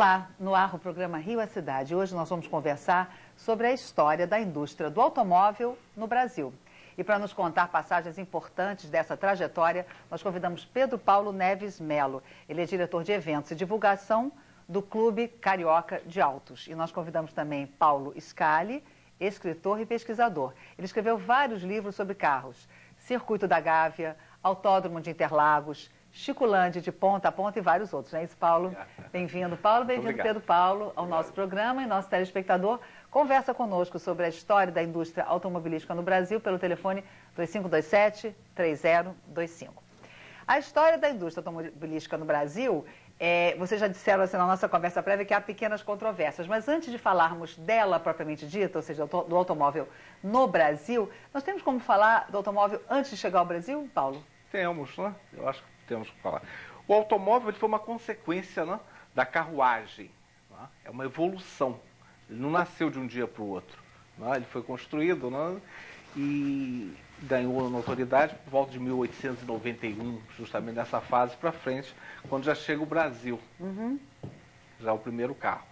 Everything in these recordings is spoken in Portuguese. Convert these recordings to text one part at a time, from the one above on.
Olá, no ar o programa Rio à Cidade. Hoje nós vamos conversar sobre a história da indústria do automóvel no Brasil. E para nos contar passagens importantes dessa trajetória, nós convidamos Pedro Paulo Neves Melo. Ele é diretor de eventos e divulgação do Clube Carioca de Autos. E nós convidamos também Paulo Scali, escritor e pesquisador. Ele escreveu vários livros sobre carros. Circuito da Gávea, Autódromo de Interlagos, Chicolândia de Ponta a Ponta e vários outros, não é isso, Paulo? Bem-vindo, Paulo. Bem-vindo, Pedro Paulo, ao nosso programa. E nosso telespectador conversa conosco sobre a história da indústria automobilística no Brasil pelo telefone 2527-3025. A história da indústria automobilística no Brasil, vocês já disseram assim na nossa conversa prévia que há pequenas controvérsias, mas antes de falarmos dela propriamente dita, ou seja, do automóvel no Brasil, nós temos como falar do automóvel antes de chegar ao Brasil, Paulo? Temos, né? Eu acho que temos que falar. O automóvel ele foi uma consequência, né, da carruagem. Né? É uma evolução. Ele não nasceu de um dia para o outro. Né? Ele foi construído, né, e ganhou notoriedade por volta de 1891, justamente nessa fase para frente, quando já chega o Brasil. Já o primeiro carro.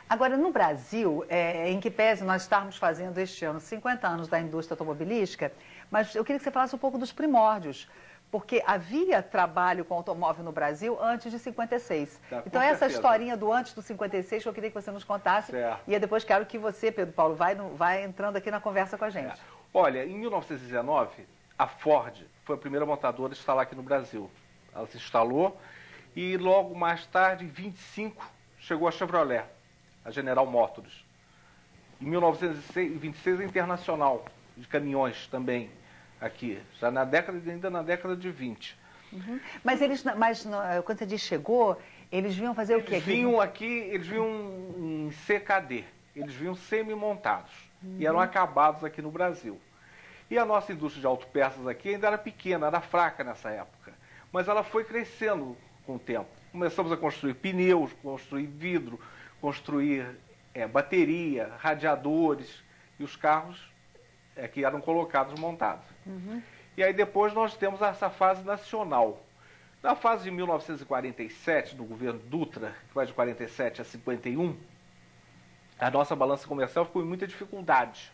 Agora, no Brasil, em que pese nós estarmos fazendo este ano 50 anos da indústria automobilística, mas eu queria que você falasse um pouco dos primórdios, porque havia trabalho com automóvel no Brasil antes de 56. Então, essa historinha do antes do 56, eu queria que você nos contasse. Certo. E depois quero que você, Pedro Paulo, vai entrando aqui na conversa com a gente. Olha, em 1919, a Ford foi a primeira montadora a instalar aqui no Brasil. Ela se instalou e logo mais tarde, em 25, chegou a Chevrolet, a General Motors. Em 1926, a Internacional de caminhões também. Aqui, já ainda na década de 20. Mas quando você diz chegou, eles vinham fazer o quê? Eles vinham em CKD, eles vinham semi-montados e eram acabados aqui no Brasil. E a nossa indústria de autopeças aqui ainda era pequena, era fraca nessa época, mas ela foi crescendo com o tempo. Começamos a construir pneus, construir vidro, construir bateria, radiadores, e os carros que eram colocados montados. E aí depois nós temos essa fase nacional. Na fase de 1947, do governo Dutra, que vai de 47 a 51, a nossa balança comercial ficou em muita dificuldade.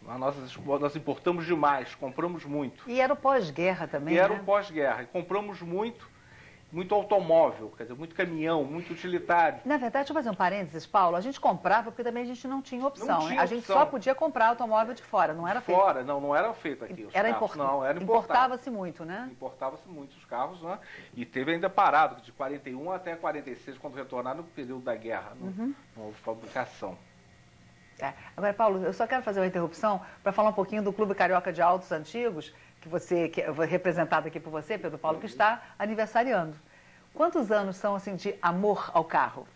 Nós importamos demais, compramos muito. E era o pós-guerra também, E era o pós-guerra. E compramos muito automóvel, quer dizer, muito caminhão, muito utilitário. Na verdade, deixa eu fazer um parênteses, Paulo, a gente comprava porque também a gente não tinha opção. Não tinha a gente só podia comprar automóvel de fora, não era feito. Fora, não era feito aqui. Era importado. Importava-se muito, né? Importava-se muito os carros, né? E teve ainda parado, de 41 até 46, quando retornaram no período da guerra, não houve fabricação. Agora, Paulo, eu só quero fazer uma interrupção para falar um pouquinho do Clube Carioca de Autos Antigos, que é representado aqui por você, Pedro Paulo, que está aniversariando. Quantos anos são, assim, de amor ao carro?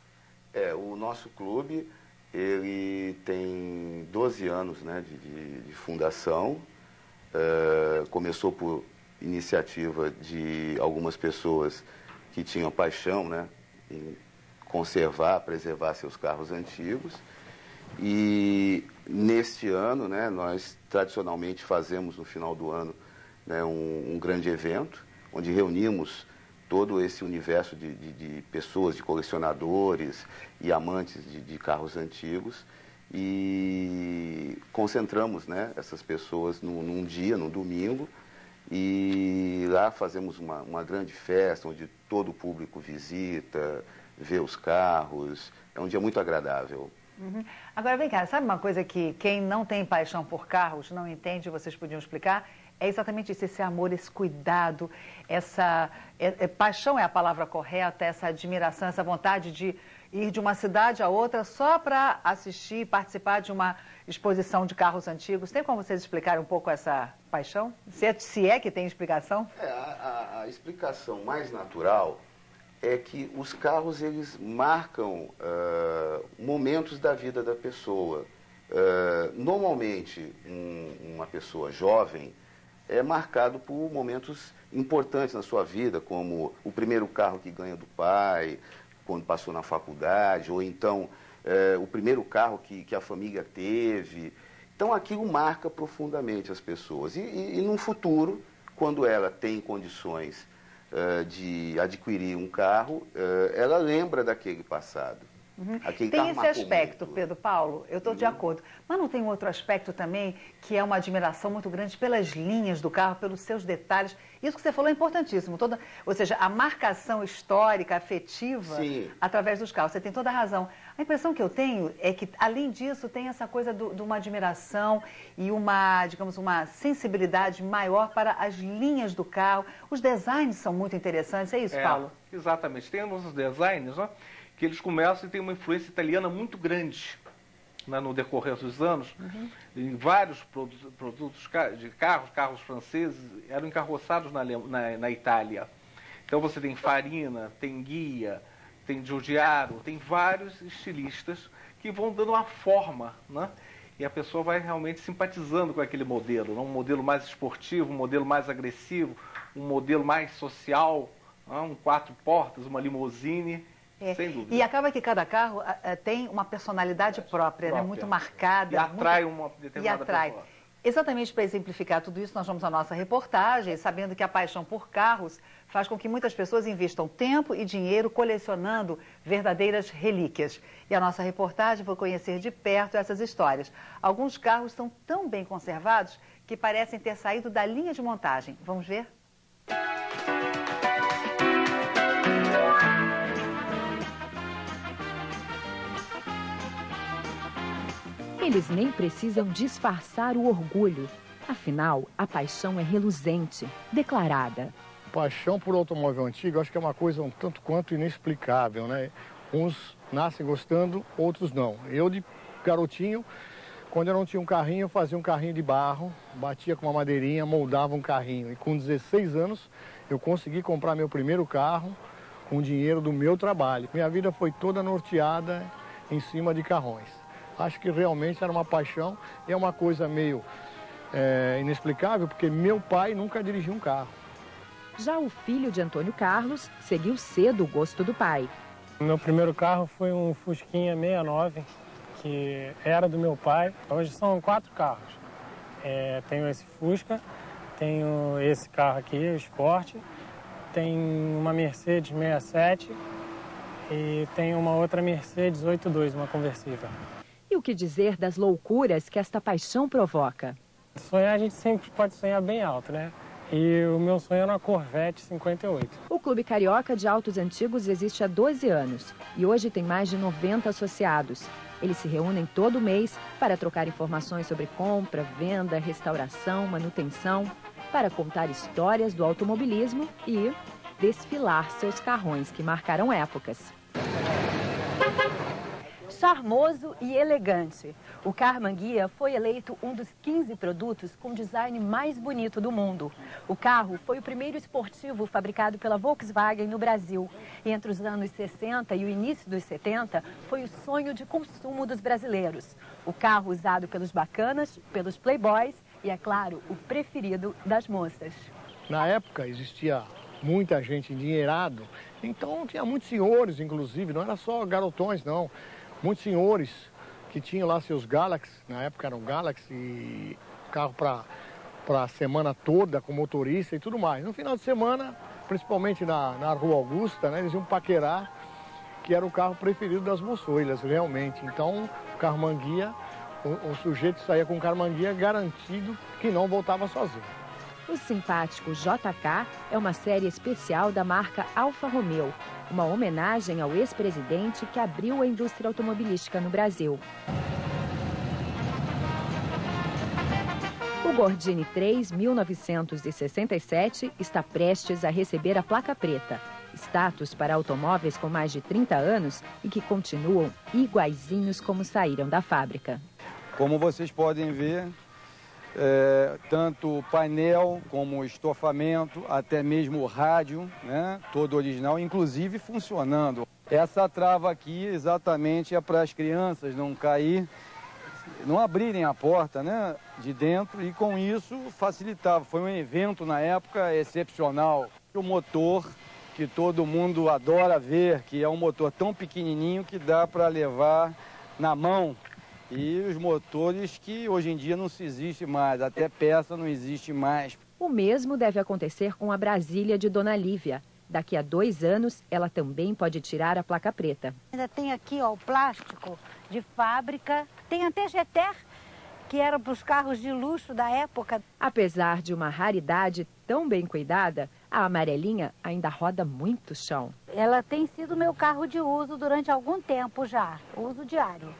O nosso clube, ele tem 12 anos, né, de fundação. Começou por iniciativa de algumas pessoas que tinham paixão, né, em conservar, preservar seus carros antigos. E neste ano, né, nós tradicionalmente fazemos no final do ano, né, um grande evento, onde reunimos todo esse universo de pessoas, de colecionadores e amantes de carros antigos, e concentramos, né, essas pessoas num dia, num domingo, e lá fazemos uma grande festa, onde todo o público visita, vê os carros. É um dia muito agradável. Agora, vem cá, sabe uma coisa que quem não tem paixão por carros não entende, vocês podiam explicar? É exatamente isso, esse amor, esse cuidado, paixão é a palavra correta, essa admiração, essa vontade de ir de uma cidade a outra só para assistir, participar de uma exposição de carros antigos. Tem como vocês explicarem um pouco essa paixão? Se é que tem explicação? A explicação mais natural é que os carros, eles marcam momentos da vida da pessoa. Normalmente, uma pessoa jovem é marcado por momentos importantes na sua vida, como o primeiro carro que ganha do pai, quando passou na faculdade, ou então o primeiro carro que a família teve. Então aquilo marca profundamente as pessoas. E no futuro, quando ela tem condições de adquirir um carro, ela lembra daquele passado. Tem esse aspecto, Pedro Paulo, eu estou de acordo. Mas não tem um outro aspecto também, que é uma admiração muito grande pelas linhas do carro, pelos seus detalhes. Isso que você falou é importantíssimo. Ou seja, a marcação histórica, afetiva, sim, através dos carros. Você tem toda a razão. A impressão que eu tenho é que, além disso, tem essa coisa de uma admiração e uma, digamos, uma sensibilidade maior para as linhas do carro. Os designs são muito interessantes, é isso, Paulo? Exatamente. Tem os designs, ó, que eles começam e têm uma influência italiana muito grande, né, no decorrer dos anos. Em vários produtos de carros franceses eram encarroçados na Itália. Então você tem Farina, tem Ghia, tem Giugiaro, tem vários estilistas que vão dando uma forma, né? E a pessoa vai realmente simpatizando com aquele modelo, né? Um modelo mais esportivo, um modelo mais agressivo, um modelo mais social, né? Um 4 portas, uma limousine. Sem dúvida. E acaba que cada carro tem uma personalidade própria, né? Muito marcada. E atrai uma determinada pessoa. Exatamente para exemplificar tudo isso, nós vamos à nossa reportagem, sabendo que a paixão por carros faz com que muitas pessoas investam tempo e dinheiro colecionando verdadeiras relíquias. E a nossa reportagem foi conhecer de perto essas histórias. Alguns carros são tão bem conservados que parecem ter saído da linha de montagem. Vamos ver? Eles nem precisam disfarçar o orgulho. Afinal, a paixão é reluzente, declarada. Paixão por automóvel antigo, acho que é uma coisa um tanto quanto inexplicável, né? Uns nascem gostando, outros não. Eu, de garotinho, quando eu não tinha um carrinho, eu fazia um carrinho de barro, batia com uma madeirinha, moldava um carrinho. E com 16 anos, eu consegui comprar meu primeiro carro com o dinheiro do meu trabalho. Minha vida foi toda norteada em cima de carrões. Acho que realmente era uma paixão, é uma coisa meio inexplicável, porque meu pai nunca dirigiu um carro. Já o filho de Antônio Carlos seguiu cedo o gosto do pai. O meu primeiro carro foi um Fusquinha 69, que era do meu pai. Hoje são 4 carros. Tenho esse Fusca, tenho esse carro aqui, o Sport, tenho uma Mercedes 67 e tenho uma outra Mercedes 82, uma conversível. E o que dizer das loucuras que esta paixão provoca? Sonhar, a gente sempre pode sonhar bem alto, né? E o meu sonho é uma Corvette 58. O Clube Carioca de Autos Antigos existe há 12 anos e hoje tem mais de 90 associados. Eles se reúnem todo mês para trocar informações sobre compra, venda, restauração, manutenção, para contar histórias do automobilismo e desfilar seus carrões que marcaram épocas. Charmoso e elegante, o Karmann Ghia foi eleito um dos 15 produtos com design mais bonito do mundo. O carro foi o primeiro esportivo fabricado pela Volkswagen no Brasil. E entre os anos 60 e o início dos 70, foi o sonho de consumo dos brasileiros. O carro usado pelos bacanas, pelos playboys e, é claro, o preferido das moças. Na época existia muita gente endinheirado, então tinha muitos senhores, inclusive, não era só garotões, não. Muitos senhores que tinham lá seus Galaxy, na época eram Galaxy, e carro para a semana toda, com motorista e tudo mais. No final de semana, principalmente na Rua Augusta, né, eles iam paquerar, que era o carro preferido das moçoilas, realmente. Então, o Karmann Ghia, o sujeito saía com o Karmann Ghia garantido que não voltava sozinho. O simpático JK é uma série especial da marca Alfa Romeo, uma homenagem ao ex-presidente que abriu a indústria automobilística no Brasil. O Gordini 3 1967 está prestes a receber a placa preta, status para automóveis com mais de 30 anos e que continuam iguaizinhos como saíram da fábrica. Como vocês podem ver, tanto o painel como o estofamento, até mesmo o rádio, né, todo original, inclusive funcionando. Essa trava aqui exatamente é para as crianças não cair, não abrirem a porta, né, de dentro, e com isso facilitava. Foi um evento na época excepcional. O motor que todo mundo adora ver, que é um motor tão pequenininho que dá para levar na mão. E os motores que hoje em dia não se existe mais, até peça não existe mais. O mesmo deve acontecer com a Brasília de Dona Lívia, Daqui a 2 anos, ela também pode tirar a placa preta. Ainda tem aqui, ó, o plástico de fábrica. Tem até Geter, que era para os carros de luxo da época. Apesar de uma raridade tão bem cuidada, a amarelinha ainda roda muito chão. Ela tem sido meu carro de uso durante algum tempo já, uso diário.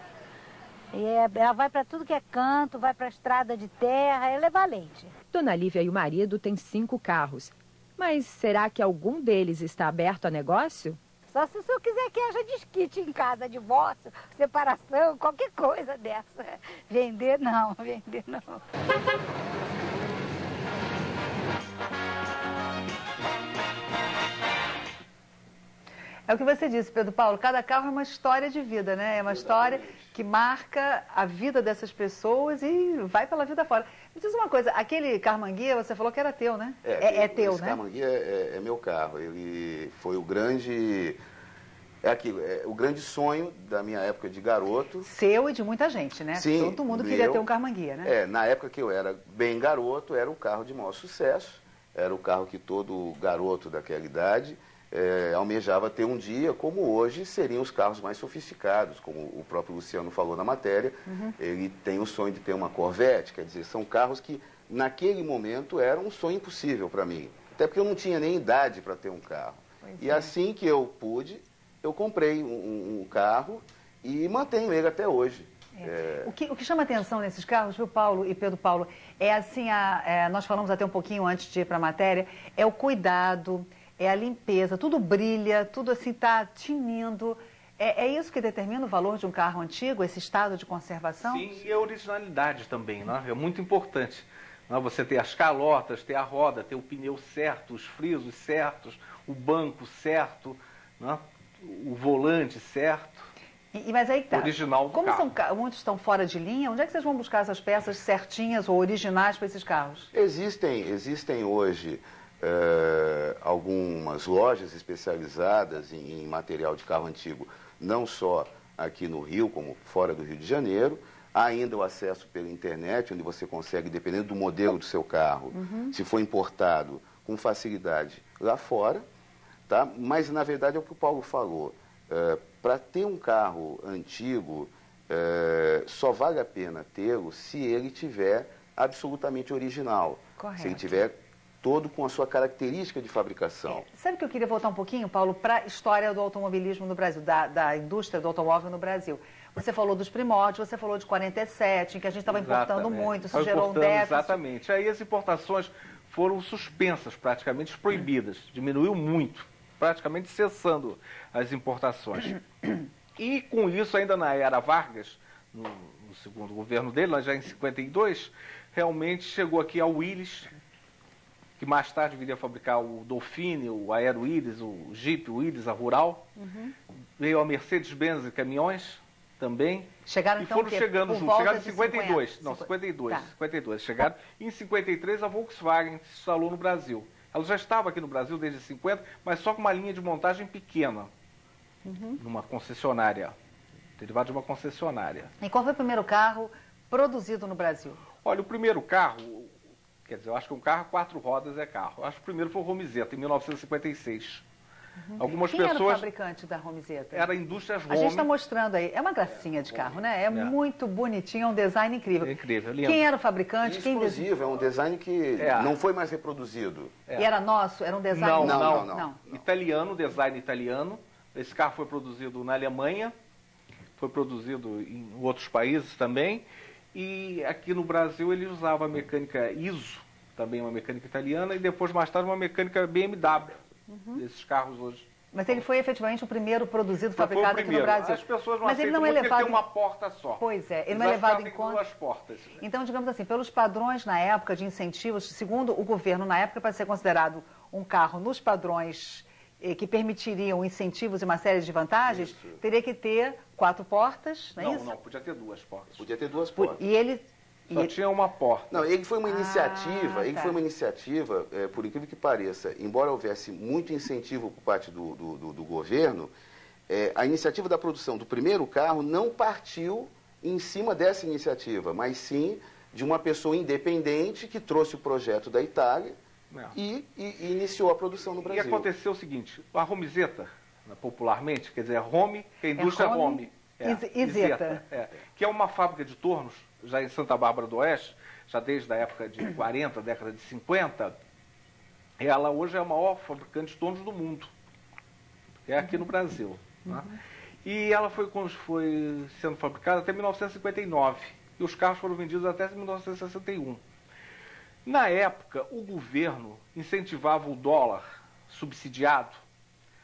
E ela vai para tudo que é canto, vai para a estrada de terra, ela é valente. Dona Lívia e o marido têm 5 carros. Mas será que algum deles está aberto a negócio? Só se o senhor quiser que haja desquite em casa, divórcio, separação, qualquer coisa dessa. Vender não, vender não. É o que você disse, Pedro Paulo, cada carro é uma história de vida, né? É uma história que marca a vida dessas pessoas e vai pela vida fora. Me diz uma coisa, aquele Carmanguia, você falou que era teu, né? É teu, esse né? Carmanguia é meu carro. Ele foi o grande... o grande sonho da minha época de garoto. Seu e de muita gente, né? Sim, todo mundo queria ter um Carmanguia, né? Na época que eu era bem garoto, era o carro de maior sucesso. Era o carro que todo garoto daquela idade almejava ter um dia, como hoje seriam os carros mais sofisticados, como o próprio Luciano falou na matéria. Ele tem o sonho de ter uma Corvette, quer dizer, são carros que naquele momento eram um sonho impossível para mim. Até porque eu não tinha nem idade para ter um carro. E assim que eu pude, eu comprei um carro e mantenho ele até hoje. O que chama atenção nesses carros, viu, Paulo e Pedro Paulo, é assim, nós falamos até um pouquinho antes de ir para a matéria, é o cuidado, é a limpeza, tudo brilha, tudo assim está tinindo. É isso que determina o valor de um carro antigo, esse estado de conservação? Sim, e a originalidade também, né? É muito importante. Você ter as calotas, ter a roda, ter o pneu certo, os frisos certos, o banco certo, né? O volante certo. Mas aí que tá. Original do carro. Muitos estão fora de linha, onde é que vocês vão buscar essas peças certinhas ou originais para esses carros? Existem hoje algumas lojas especializadas em material de carro antigo, não só aqui no Rio, como fora do Rio de Janeiro. Há ainda o acesso pela internet, onde você consegue, dependendo do modelo do seu carro, se for importado, com facilidade lá fora. Tá? Mas, na verdade, é o que o Paulo falou. Para ter um carro antigo, só vale a pena tê-lo se ele tiver absolutamente original. Correto. Se ele tiver todo com a sua característica de fabricação. Sabe que eu queria voltar um pouquinho, Paulo, para a história do automobilismo no Brasil, da indústria do automóvel no Brasil. Você falou dos primórdios, você falou de 47, em que a gente estava importando muito, isso gerou um déficit. Exatamente. Aí as importações foram suspensas, praticamente proibidas. Diminuiu muito, praticamente cessando as importações. E com isso, ainda na era Vargas, no segundo governo dele, nós já em 52, realmente chegou aqui a Willys, que mais tarde viria a fabricar o Dolphine, o Aero Willys, o Jeep Willys, a Rural. Veio a Mercedes-Benz e caminhões também. Chegaram e então foram chegando juntos. Chegaram em 52. 50. Não, 52. Tá. 52. Chegaram. Em 53 a Volkswagen se instalou no Brasil. Ela já estava aqui no Brasil desde 50, mas só com uma linha de montagem pequena. Numa concessionária. Derivado de uma concessionária. E qual foi o primeiro carro produzido no Brasil? Olha, o primeiro carro, quer dizer, eu acho que um carro 4 rodas é carro. Eu acho que o primeiro foi o Romizeta, em 1956. Algumas Quem pessoas... era o fabricante da Romizeta? Era a Indústrias Home. A gente está mostrando aí. É uma gracinha de carro, né? É muito bonitinho, é um design incrível. É incrível, lindo. Quem era o fabricante? Exclusivo, é um design que não foi mais reproduzido. E era nosso? Era um design? Não. Italiano, design italiano. Esse carro foi produzido na Alemanha, foi produzido em outros países também. E aqui no Brasil ele usava a mecânica ISO, também uma mecânica italiana, e depois, mais tarde, uma mecânica BMW, desses carros hoje. Mas ele foi efetivamente o primeiro produzido, fabricado aqui no Brasil. As pessoas não Mas ele aceitam não é muito levado... ele tem uma porta só. Pois é, ele não é levado em conta... 2 portas. Então, digamos assim, pelos padrões na época de incentivos, segundo o governo na época, para ser considerado um carro nos padrões que permitiriam incentivos e uma série de vantagens, teria que ter 4 portas, não é isso? Não, podia ter 2 portas. Podia ter 2 portas. E ele... Só tinha uma porta. Não, ele foi uma iniciativa, foi uma iniciativa, por incrível que pareça, embora houvesse muito incentivo por parte do governo, a iniciativa da produção do primeiro carro não partiu em cima dessa iniciativa, mas sim de uma pessoa independente que trouxe o projeto da Itália e iniciou a produção no Brasil. E aconteceu o seguinte, a Romizeta, popularmente, quer dizer, Home, que é a indústria Home. Izeta. Que é uma fábrica de tornos, já em Santa Bárbara do Oeste, já desde a época de 40, década de 50, ela hoje é a maior fabricante de tornos do mundo. É aqui no Brasil. Né? E ela foi sendo fabricada até 1959. E os carros foram vendidos até 1961. Na época, o governo incentivava o dólar subsidiado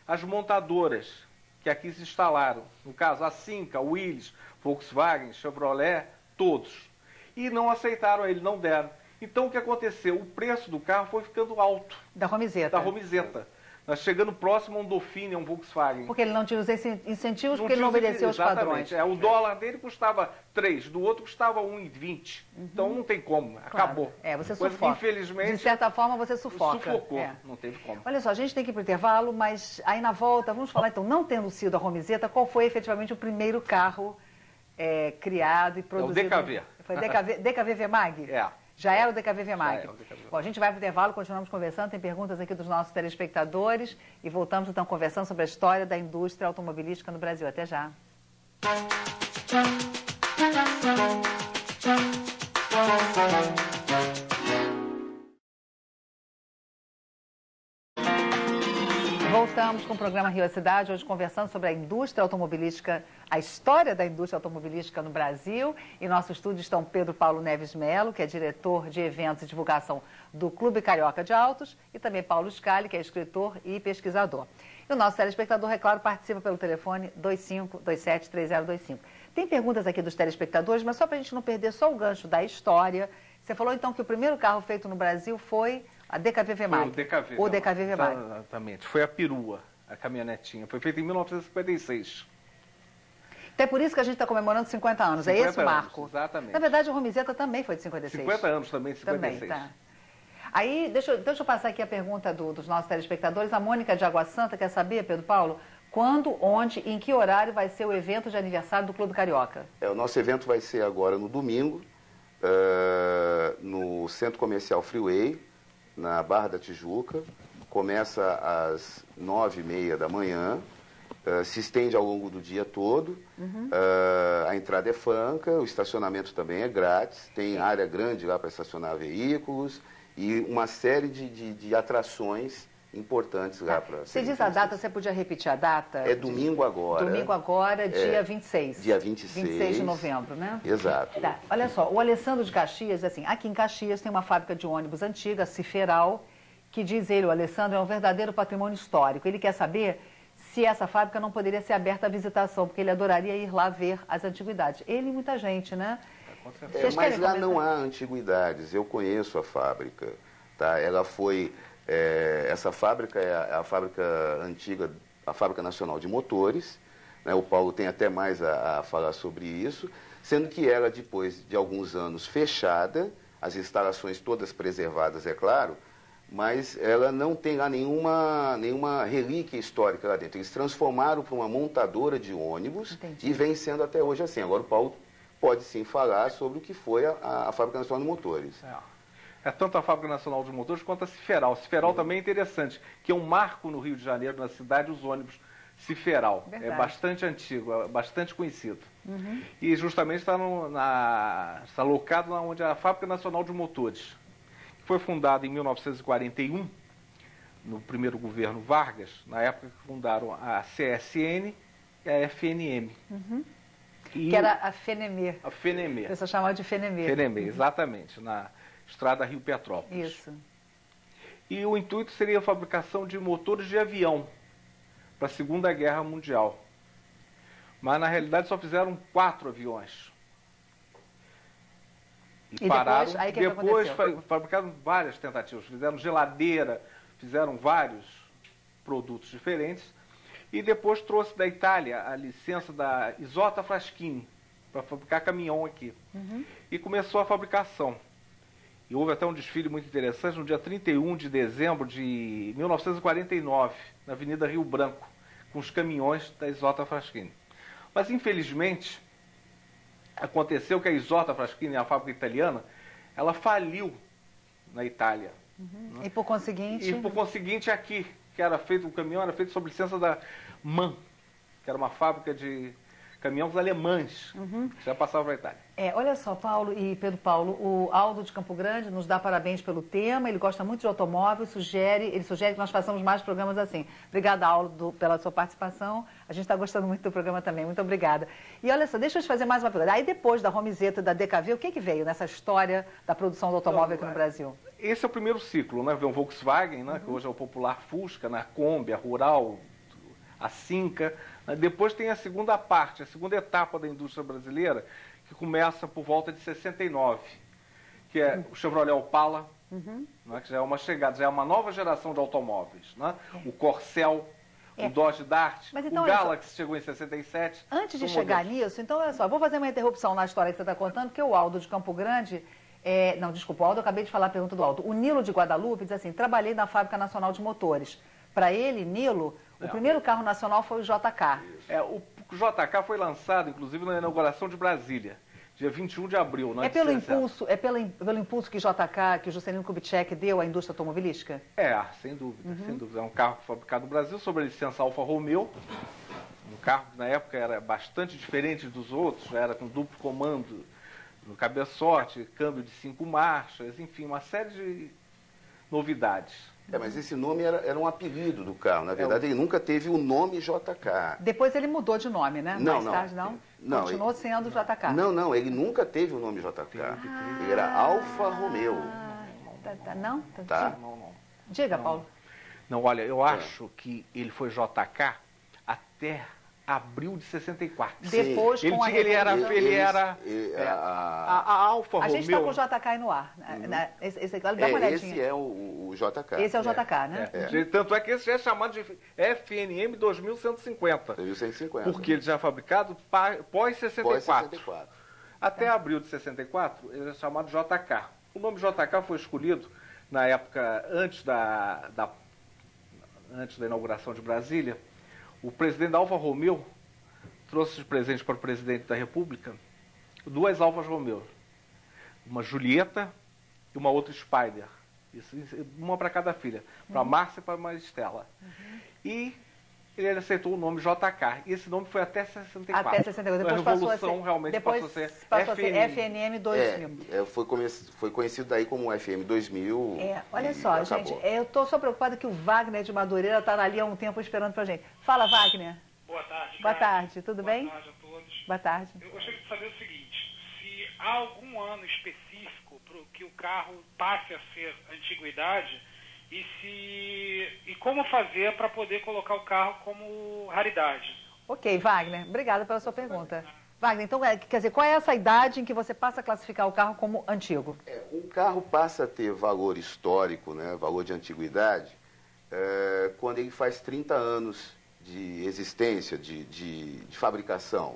às montadoras que aqui se instalaram. No caso, a Cinca, Willys, Volkswagen, Chevrolet, todos. E não aceitaram ele, não deram. Então, o que aconteceu? O preço do carro foi ficando alto. Da Romizeta. Da Romizeta. Nós chegando próximo a um Dauphine, a um Volkswagen. Porque ele não tinha os incentivos, porque ele não obedeceu os padrões. O dólar dele custava 3, do outro custava 1,20. Então não tem como, acabou. Você sufoca. Infelizmente, de certa forma, você sufoca. Sufocou, não teve como. Olha só, a gente tem que ir para o intervalo, mas aí na volta, vamos falar então, não tendo sido a Romizeta, qual foi efetivamente o primeiro carro criado e produzido? É o DKV. Foi DKV VMAG? Já era o DKV VMAG. Bom, a gente vai para o intervalo, continuamos conversando, tem perguntas aqui dos nossos telespectadores e voltamos então conversando sobre a história da indústria automobilística no Brasil. Até já. Voltamos com o programa Rio à Cidade, hoje conversando sobre a indústria automobilística, a história da indústria automobilística no Brasil. Em nosso estúdio estão Pedro Paulo Neves Melo, que é diretor de eventos e divulgação do Clube Carioca de Autos, e também Paulo Scali, que é escritor e pesquisador. E o nosso telespectador, é claro, participa pelo telefone 25273025. Tem perguntas aqui dos telespectadores, mas só para a gente não perder só o gancho da história. Você falou então que o primeiro carro feito no Brasil foi a DKV VMAG. O DKV VMAG. Exatamente. Foi a perua, a caminhonetinha. Foi feita em 1956. Então é por isso que a gente está comemorando 50 anos. 50 é esse o marco? Anos, exatamente. Na verdade, o Romizeta também foi de 56. 50 anos também, de 56. Também, tá. Aí, deixa eu passar aqui a pergunta dos nossos telespectadores. A Mônica de Água Santa quer saber, Pedro Paulo, quando, onde, em que horário vai ser o evento de aniversário do Clube Carioca? O nosso evento vai ser agora no domingo, no Centro Comercial Freeway, na Barra da Tijuca. Começa às 9h30 da manhã, se estende ao longo do dia todo. A entrada é franca, o estacionamento também é grátis, tem área grande lá para estacionar veículos e uma série de atrações importantes lá para... Você diz a data, você podia repetir a data? É domingo agora. Domingo agora, dia 26. Dia 26. 26 de novembro, né? Exato. Tá. Olha só, o Alessandro de Caxias, assim, aqui em Caxias tem uma fábrica de ônibus antiga, a Ciferal, que diz ele, o Alessandro, é um verdadeiro patrimônio histórico. Ele quer saber se essa fábrica não poderia ser aberta à visitação, porque ele adoraria ir lá ver as antiguidades. Ele e muita gente, né? Mas lá não há antiguidades. Eu conheço a fábrica, tá? Ela foi... essa fábrica é a fábrica antiga, a Fábrica Nacional de Motores, né? O Paulo tem até mais a falar sobre isso, sendo que ela, depois de alguns anos fechada, as instalações todas preservadas, é claro, mas ela não tem lá nenhuma relíquia histórica lá dentro. Eles transformaram para uma montadora de ônibus. Entendi. E vem sendo até hoje assim. Agora o Paulo pode sim falar sobre o que foi a Fábrica Nacional de Motores. É tanto a Fábrica Nacional de Motores quanto a Ciferal. A Ciferal também é interessante, que é um marco no Rio de Janeiro, na cidade, os ônibus Ciferal. Verdade. É bastante antigo, é bastante conhecido. E justamente está locado onde é a Fábrica Nacional de Motores, que foi fundada em 1941, no primeiro governo Vargas, na época que fundaram a CSN e a FNM. Que era a FENEMER. A FENEMER. A pessoa chamava de FENEMER. FENEMER, exatamente, na Estrada Rio-Petrópolis. Isso. E o intuito seria a fabricação de motores de avião para a Segunda Guerra Mundial. Mas, na realidade, só fizeram 4 aviões. E pararam. Depois fabricaram várias tentativas. Fizeram geladeira, fizeram vários produtos diferentes. E depois trouxe da Itália a licença da Isotta Fraschini para fabricar caminhão aqui. E começou a fabricação. E houve até um desfile muito interessante no dia 31 de dezembro de 1949, na Avenida Rio Branco, com os caminhões da Isotta Fraschini. Mas, infelizmente, aconteceu que a Isotta Fraschini, a fábrica italiana, ela faliu na Itália. E por conseguinte... E por conseguinte aqui, que era feito, o caminhão era feito sob licença da MAN, que era uma fábrica de caminhões alemães, que já passava para a Itália. Olha só, Paulo e Pedro Paulo, o Aldo de Campo Grande nos dá parabéns pelo tema, ele gosta muito de automóvel, ele sugere que nós façamos mais programas assim. Obrigada, Aldo, pela sua participação. A gente está gostando muito do programa também, muito obrigada. E olha só, deixa eu te fazer mais uma pergunta. Aí depois da Romizeta e da DKV, o que veio nessa história da produção do automóvel aqui no Brasil? Esse é o primeiro ciclo, né? Vem o Volkswagen, né? Que hoje é o popular Fusca, a Kombi, a Rural, a Cinca. Depois tem a segunda parte, a segunda etapa da indústria brasileira, que começa por volta de 69, que é o Chevrolet Opala, né, que já é uma chegada, já é uma nova geração de automóveis. Né? O Corcel, o Dodge Dart, então, o Galaxy chegou em 67. Antes de chegar nisso, então olha só, vou fazer uma interrupção na história que você está contando, porque o Aldo de Campo Grande... não, desculpa, o Aldo, eu acabei de falar a pergunta do Aldo. O Nilo de Guadalupe diz assim, trabalhei na Fábrica Nacional de Motores. Para ele, Nilo, o primeiro carro nacional foi o JK. O JK foi lançado, inclusive, na inauguração de Brasília, dia 21 de abril. Pelo impulso que JK, que o Juscelino Kubitschek deu à indústria automobilística? Sem dúvida, sem dúvida. É um carro fabricado no Brasil, sob a licença Alfa Romeo. Um carro que na época era bastante diferente dos outros, era com duplo comando no cabeçote, câmbio de 5 marchas, enfim, uma série de novidades. Mas esse nome era um apelido do carro. Na verdade, ele nunca teve o nome JK. Depois ele mudou de nome, né? Não, Mais tarde, não? Continuou sendo JK. Não, ele nunca teve o nome JK. Ele era Alfa Romeo. Não? Não. Diga, Paulo. Não, olha, eu acho que ele foi JK até abril de 64. Depois, com a a Alfa Romeo... A gente está com o JK aí no ar. Esse aqui, dá uma olhadinha. Esse é o JK. Esse é o JK, né? Tanto é que esse já é chamado de FNM 2150. 2150. Porque ele já é fabricado pós-64. Até abril de 64, ele é chamado JK. O nome JK foi escolhido na época antes da inauguração de Brasília. O presidente da Alfa Romeo trouxe de presente para o presidente da República 2 Alfas Romeo. Uma Julieta e uma outra Spider. Uma para cada filha. Para a Márcia e para a Maristela. E ele aceitou o nome JK. E esse nome foi até 64. Até 64. Depois passou a ser FNM 2000. Foi conhecido daí como FM 2000. Olha só, gente, eu estou só preocupada que o Wagner de Madureira está ali há um tempo esperando para a gente. Fala, Wagner. Boa tarde. Boa tarde, tudo bem? Boa tarde a todos. Boa tarde. Eu gostaria de saber o seguinte, se há algum ano específico para que o carro passe a ser antiguidade e como fazer para poder colocar o carro como raridade. Ok, Wagner, obrigada pela sua pergunta. Wagner, então, quer dizer, qual é essa idade em que você passa a classificar o carro como antigo? Um carro passa a ter valor histórico, né, valor de antiguidade, quando ele faz 30 anos de existência, de fabricação.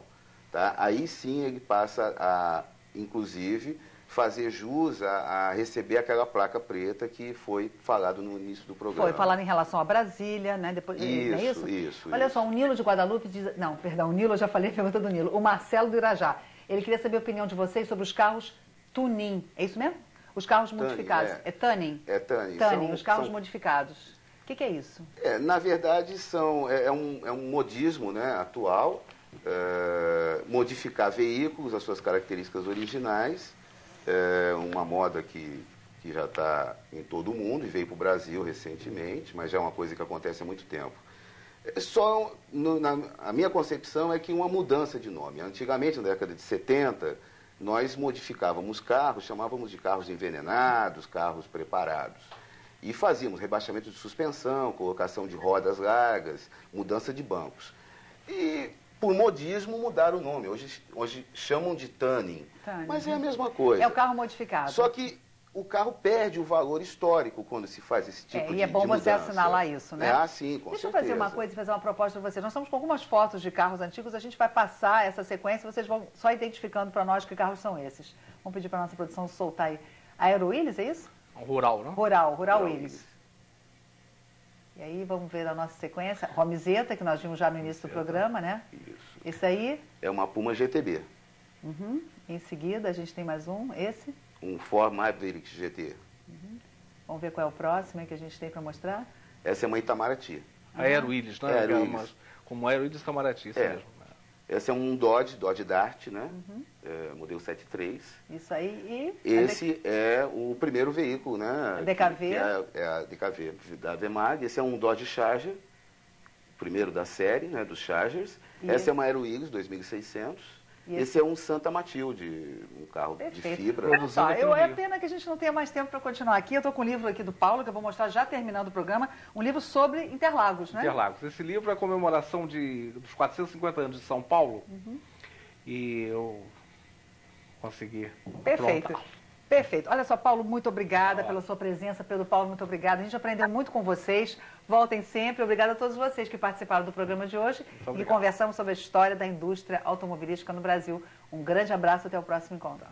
Tá? Aí sim ele passa a, inclusive, fazer jus a receber aquela placa preta que foi falado no início do programa. Foi falado em relação a Brasília, né? Depois, Isso. Olha só, o Nilo de Guadalupe diz... Não, perdão, o Nilo, eu já falei a pergunta do Nilo. O Marcelo do Irajá. Ele queria saber a opinião de vocês sobre os carros tuning. É isso mesmo? Os carros modificados. É tuning? É tuning. Tuning, os carros modificados. O que é isso? Na verdade, é um modismo, né, atual. Modificar veículos, as suas características originais. Uma moda que já está em todo o mundo e veio para o Brasil recentemente, mas já é uma coisa que acontece há muito tempo. A minha concepção é que uma mudança de nome. Antigamente, na década de 70, nós modificávamos carros, chamávamos de carros envenenados, carros preparados. E fazíamos rebaixamento de suspensão, colocação de rodas largas, mudança de bancos. E, por modismo, mudaram o nome. Hoje chamam de tuning, mas é a mesma coisa. É o carro modificado. Só que o carro perde o valor histórico quando se faz esse tipo de mudança. E é bom você assinalar isso, né? Sim, com certeza. Deixa eu fazer uma coisa, fazer uma proposta para vocês. Nós estamos com algumas fotos de carros antigos, a gente vai passar essa sequência, vocês vão só identificando para nós que carros são esses. Vamos pedir para a nossa produção soltar aí. Aero Willys, é isso? Rural, não? Rural Willys. E aí vamos ver a nossa sequência. Romizeta, que nós vimos já no início do programa, né? Isso. Esse aí? É uma Puma GTB. Em seguida, a gente tem mais um, esse? Um Ford Maverick GT. Vamos ver qual é o próximo que a gente tem para mostrar? Essa é uma Itamaraty. A Aero-Willys, né? Aero-Willys. Como Aero-Willys Itamaraty, isso mesmo. Esse é um Dodge Dart, né? Modelo 73. Isso aí. E esse é o primeiro veículo, né? A DKV. É a DKV da Vemag. Esse é um Dodge Charger, o primeiro da série, né? Dos Chargers. Essa é uma Aero-Willys 2600. Esse é um Santa Matilde, um carro de fibra. É pena que a gente não tenha mais tempo para continuar aqui. Eu estou com um livro aqui do Paulo, que eu vou mostrar já terminando o programa. Um livro sobre Interlagos, né? Interlagos. Esse livro é a comemoração dos 450 anos de São Paulo. E eu consegui. Perfeito. Pronto. Perfeito. Olha só, Paulo, muito obrigada pela sua presença. Pedro Paulo, muito obrigada. A gente aprendeu muito com vocês. Voltem sempre. Obrigada a todos vocês que participaram do programa de hoje e conversamos sobre a história da indústria automobilística no Brasil. Um grande abraço, até o próximo encontro.